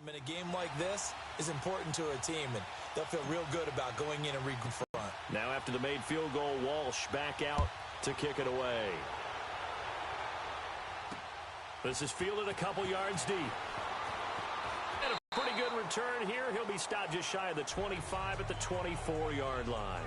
In a game like this is important to a team, and they'll feel real good about going in and reconfront. Now after the made field goal, Walsh back out to kick it away. This is fielded a couple yards deep. And a pretty good return here. He'll be stopped just shy of the 25 at the 24-yard line.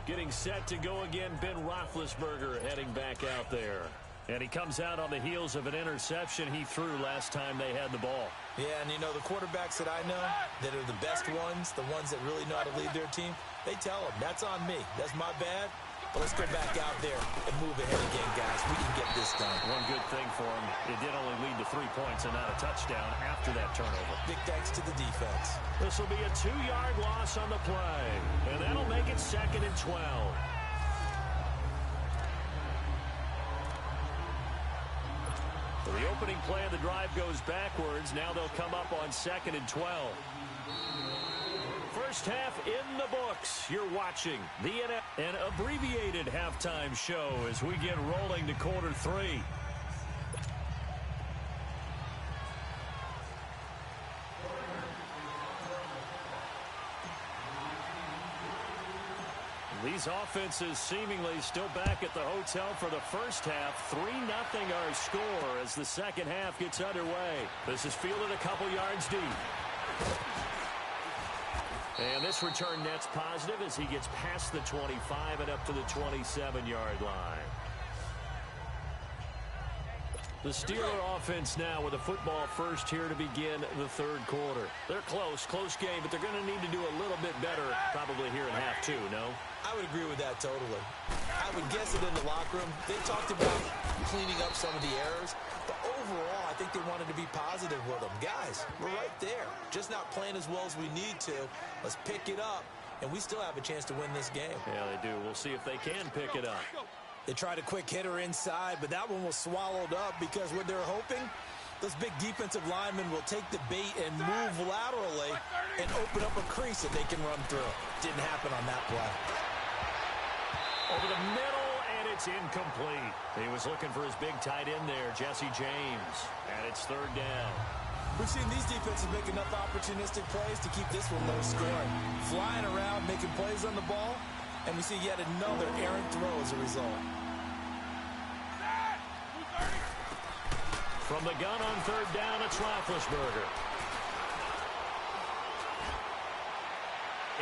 Getting set to go again, Ben Roethlisberger heading back out there. And he comes out on the heels of an interception he threw last time they had the ball. Yeah, and you know, the quarterbacks that I know that are the best ones, the ones that really know how to lead their team, they tell them, that's on me. That's my bad. But let's go back out there and move ahead again, guys. We can get this done. One good thing for him, it did only lead to 3 points and not a touchdown after that turnover. Big thanks to the defense. This will be a 2-yard loss on the play. And that'll make it 2nd and 12. The opening play of the drive goes backwards. Now they'll come up on 2nd and 12. First half in the books. You're watching an abbreviated halftime show as we get rolling to quarter 3. These offenses seemingly still back at the hotel for the first half. 3-0 our score as the second half gets underway. This is fielded a couple yards deep. And this return net's positive as he gets past the 25 and up to the 27-yard line. The Steeler offense now with a football first here to begin the third quarter. They're close game, but they're going to need to do a little bit better probably here in half 2, no? I would agree with that totally. I would guess it in the locker room. They talked about cleaning up some of the errors, but overall, I think they wanted to be positive with them. Guys, we're right there. Just not playing as well as we need to. Let's pick it up, and we still have a chance to win this game. Yeah, they do. We'll see if they can pick it up. They tried a quick hitter inside, but that one was swallowed up because what they're hoping, those big defensive linemen will take the bait and move laterally and open up a crease that they can run through. Didn't happen on that play. Over the middle, and it's incomplete. He was looking for his big tight end there, Jesse James. And it's 3rd down. We've seen these defenses make enough opportunistic plays to keep this one low scoring. Flying around, making plays on the ball, and we see yet another errant throw as a result. From the gun on 3rd down, it's Roethlisberger.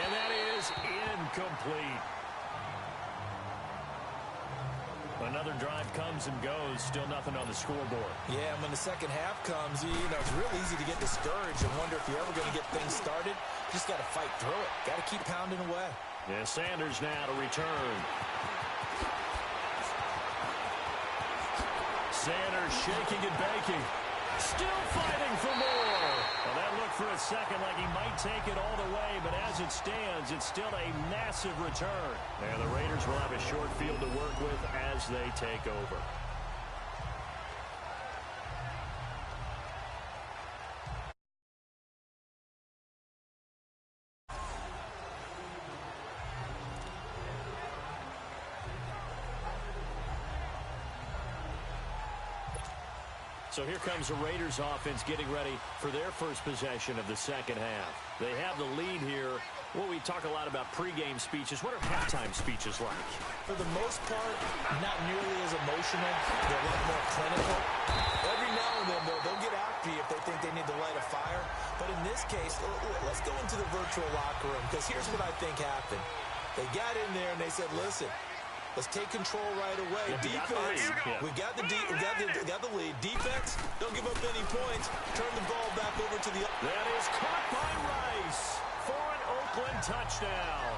And that is incomplete. Another drive comes and goes. Still nothing on the scoreboard. Yeah, and when the second half comes, you know, it's real easy to get discouraged and wonder if you're ever going to get things started. Just got to fight through it. Got to keep pounding away. Yeah, Sanders now to return. Sanders shaking and baking. Still fighting for more. Well, that looked for a second like he might take it all the way, but as it stands, it's still a massive return. And the Raiders will have a short field to work with as they take over. So here comes the Raiders offense getting ready for their first possession of the second half. They have the lead here. Well, we talk a lot about pregame speeches. What are halftime speeches like? For the most part, not nearly as emotional. They're a lot more clinical. Every now and then, though, they'll get after you if they think they need to light a fire. But in this case, let's go into the virtual locker room, because here's what I think happened. They got in there and they said, listen, let's take control right away. Defense, we got the lead. Defense, don't give up any points. Turn the ball back over to the... That is caught by Rice for an Oakland touchdown.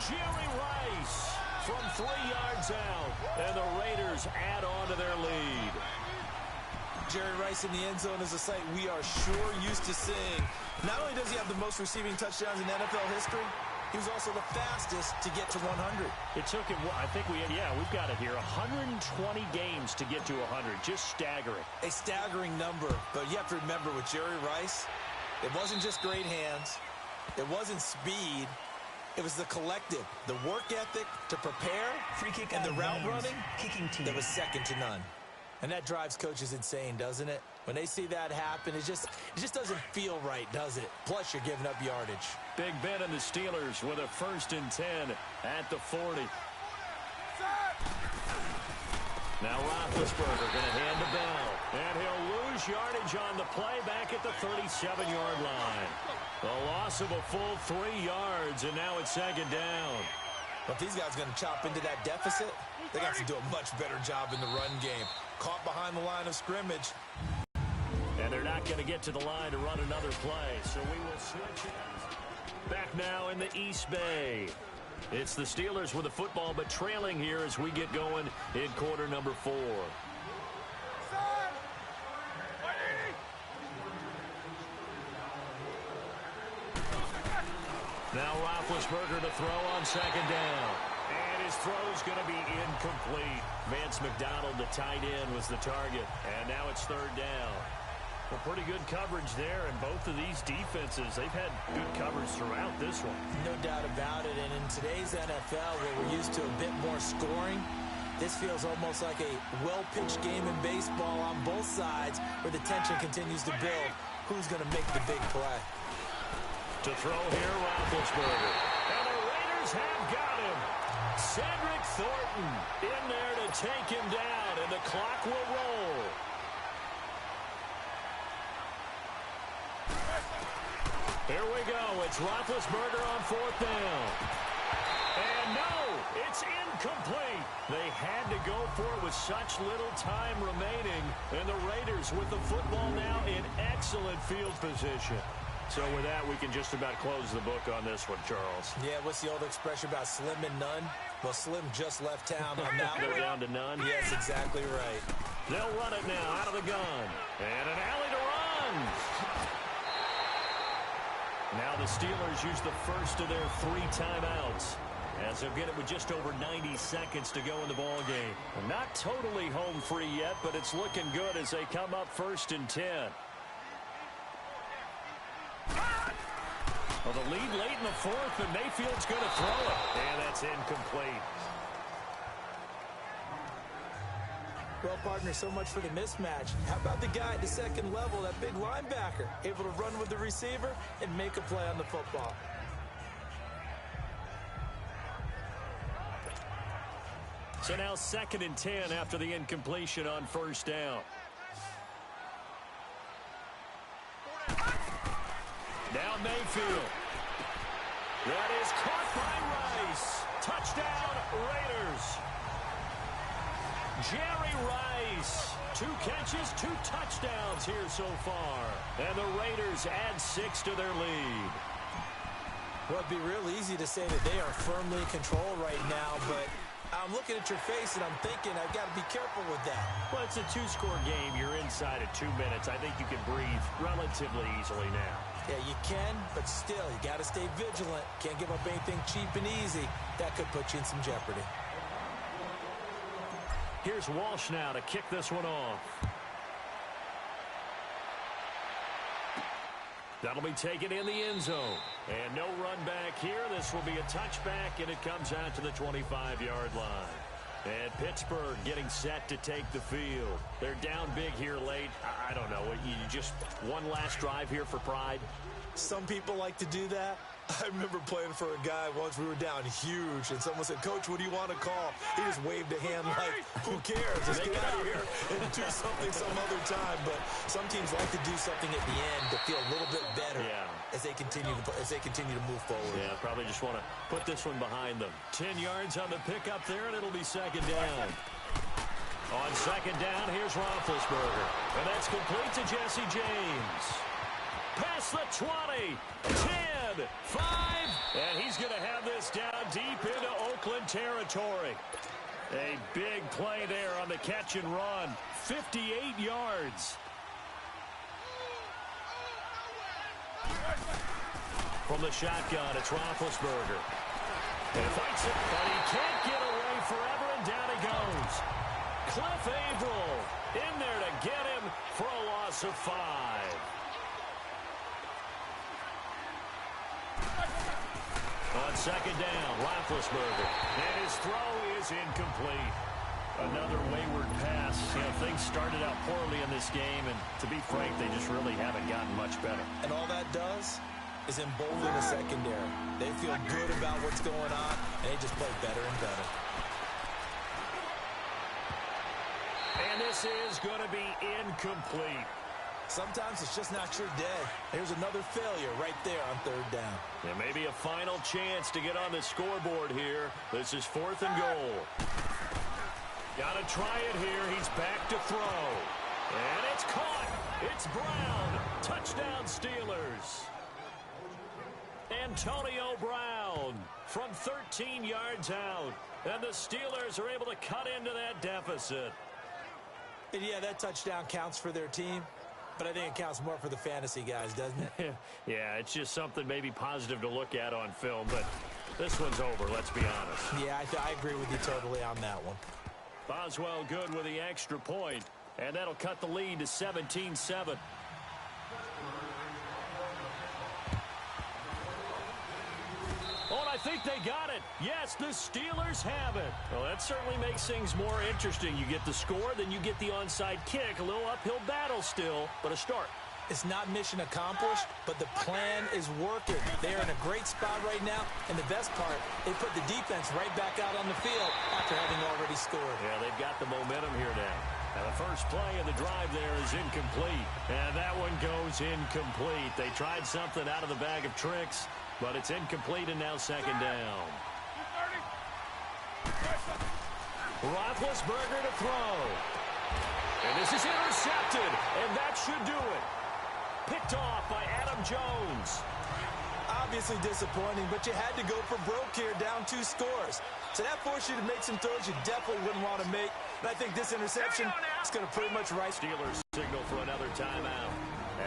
Jerry Rice from 3 yards out, and the Raiders add on to their lead. Jerry Rice in the end zone is a sight we are sure used to seeing. Not only does he have the most receiving touchdowns in NFL history, he was also the fastest to get to 100. It took him, I think we've got it here, 120 games to get to 100. Just staggering. A staggering number, but you have to remember with Jerry Rice, it wasn't just great hands. It wasn't speed. It was the collective, the work ethic to prepare, free kick and the route running kicking team. that was second to none. And that drives coaches insane, doesn't it? When they see that happen, it just doesn't feel right, does it? Plus, you're giving up yardage. Big Ben and the Steelers with a 1st and 10 at the 40. Now Roethlisberger going to hand the ball. And he'll lose yardage on the play back at the 37-yard line. The loss of a full 3 yards, and now it's 2nd down. But these guys are going to chop into that deficit. They got to do a much better job in the run game. Caught behind the line of scrimmage. And they're not going to get to the line to run another play, so we will switch it. Back now in the East Bay. It's the Steelers with the football, but trailing here as we get going in quarter number 4. Now Roethlisberger to throw on 2nd down. And his throw is going to be incomplete. Vance McDonald, the tight end, was the target. And now it's 3rd down. Well, pretty good coverage there, and both of these defenses, they've had good coverage throughout this one. No doubt about it, and in today's NFL, where we're used to a bit more scoring, this feels almost like a well-pitched game in baseball on both sides, where the tension continues to build. Who's going to make the big play? To throw here, Roethlisberger. And the Raiders have got him. Cedric Thornton in there to take him down, and the clock will roll. Here we go. It's Roethlisberger on 4th down. And no, it's incomplete. They had to go for it with such little time remaining. And the Raiders with the football now in excellent field position. So with that, we can just about close the book on this one, Charles. Yeah, what's the old expression about slim and none? Well, Slim just left town on that one. They're down to none? Yes, exactly right. They'll run it now out of the gun. And an alley to run. Now the Steelers use the first of their 3 timeouts, as they'll get it with just over 90 seconds to go in the ballgame. Not totally home free yet, but it's looking good as they come up 1st and 10. Well, the lead late in the 4th, and Mayfield's going to throw it. And that's incomplete. Well, partner, so much for the mismatch. How about the guy at the 2nd level, that big linebacker, able to run with the receiver and make a play on the football? So now 2nd and 10 after the incompletion on 1st down. Now Mayfield. That is caught by Rice. Touchdown, Raiders. Jerry Rice. 2 catches, 2 touchdowns here so far. And the Raiders add 6 to their lead. Well, it'd be real easy to say that they are firmly in control right now, but I'm looking at your face and I'm thinking I've got to be careful with that. Well, it's a 2-score game. You're inside at 2 minutes. I think you can breathe relatively easily now. Yeah, you can, but still, you got to stay vigilant. Can't give up anything cheap and easy. That could put you in some jeopardy. Here's Walsh now to kick this one off. That'll be taken in the end zone. And no run back here. This will be a touchback, and it comes out to the 25-yard line. And Pittsburgh getting set to take the field. They're down big here late. I don't know. You just one last drive here for pride? Some people like to do that. I remember playing for a guy once. We were down huge, and someone said, "Coach, what do you want to call?" He just waved a hand like, who cares? Just get out of here and do something some other time. But some teams like to do something at the end to feel a little bit better as they continue to move forward. Yeah, probably just want to put this one behind them. 10 yards on the pickup there, and it'll be 2nd down. On 2nd down, here's Roethlisberger. And that's complete to Jesse James. Past the 20, 10, 5, and he's going to have this down deep into Oakland territory. A big play there on the catch and run. 58 yards. From the shotgun, it's Roethlisberger. And fights it, but he can't get away forever, and down he goes. Cliff Averill in there to get him for a loss of 5. On 2nd down, Roethlisberger. And his throw is incomplete. Another wayward pass. You know, things started out poorly in this game, and to be frank, they just really haven't gotten much better. And all that does is embolden the secondary. They feel good about what's going on, and they just play better and better. And this is going to be incomplete. Sometimes it's just not your day. There's another failure right there on third down. And maybe a final chance to get on the scoreboard here. This is 4th and goal. Got to try it here. He's back to throw. And it's caught. It's Brown. Touchdown, Steelers. Antonio Brown from 13 yards out. And the Steelers are able to cut into that deficit. And yeah, that touchdown counts for their team. But I think it counts more for the fantasy guys, doesn't it? Yeah, it's just something maybe positive to look at on film. But this one's over, let's be honest. Yeah, I agree with you totally on that one. Boswell good with the extra point, and that'll cut the lead to 17-7. Oh, and I think they got it. Yes, the Steelers have it. Well, that certainly makes things more interesting. You get the score, then you get the onside kick. A little uphill battle still, but a start. It's not mission accomplished, but the plan is working. They are in a great spot right now, and the best part, they put the defense right back out on the field after having already scored. Yeah, they've got the momentum here now. And the first play of the drive there is incomplete. And that one goes incomplete. They tried something out of the bag of tricks, but it's incomplete and now 2nd down. Roethlisberger to throw. And this is intercepted, and that should do it. Picked off by Adam Jones. Obviously disappointing, but you had to go for broke here, down 2 scores. So that forced you to make some throws you definitely wouldn't want to make. And I think this interception is going to pretty much right. Steelers signal for another timeout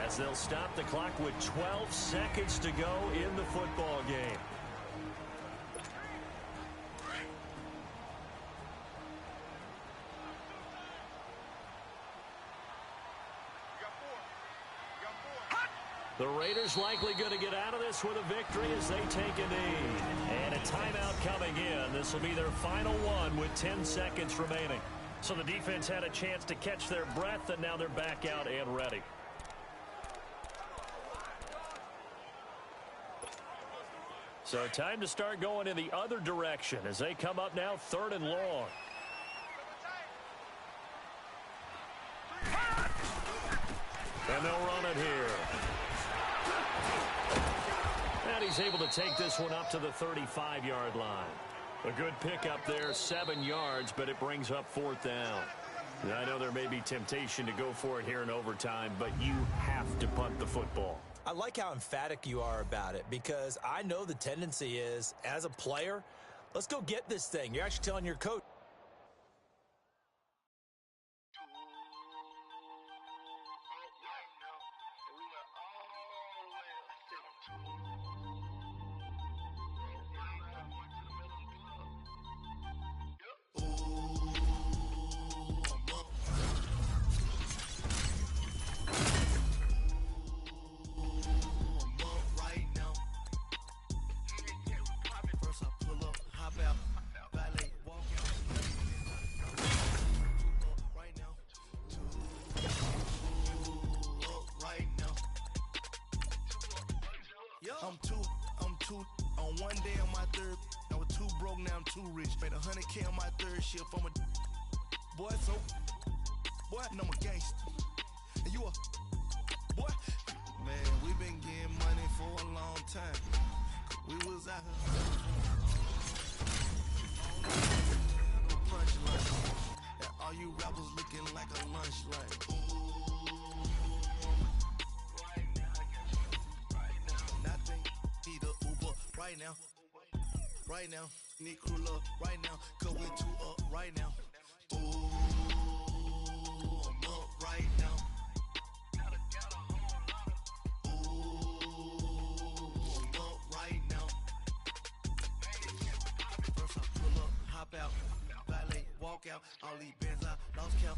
as they'll stop the clock with 12 seconds to go in the football game. The Raiders likely going to get out of this with a victory as they take a knee. And a timeout coming in. This will be their final one with 10 seconds remaining. So the defense had a chance to catch their breath, and now they're back out and ready. So time to start going in the other direction as they come up now 3rd and long. And they'll run it here. And he's able to take this one up to the 35-yard line. A good pickup there, 7 yards, but it brings up 4th down. And I know there may be temptation to go for it here in overtime, but you have to punt the football. I like how emphatic you are about it because I know the tendency is, as a player, let's go get this thing. You're actually telling your coach. I'm two on one day on my third. I was too broke, now I'm too rich. Made 100K on my third shift. I'm a boy, so boy, and I'm a gangster. And you a boy, man. We been getting money for a long time. We was out here. No punchline. And all you rappers looking like a lunch line. Right now, need crew up right now, cause we 2 up right now. Ooh, I'm up right now. Ooh, I'm up right now. First I pull up, hop out, valet, walk out, all these bands I lost count.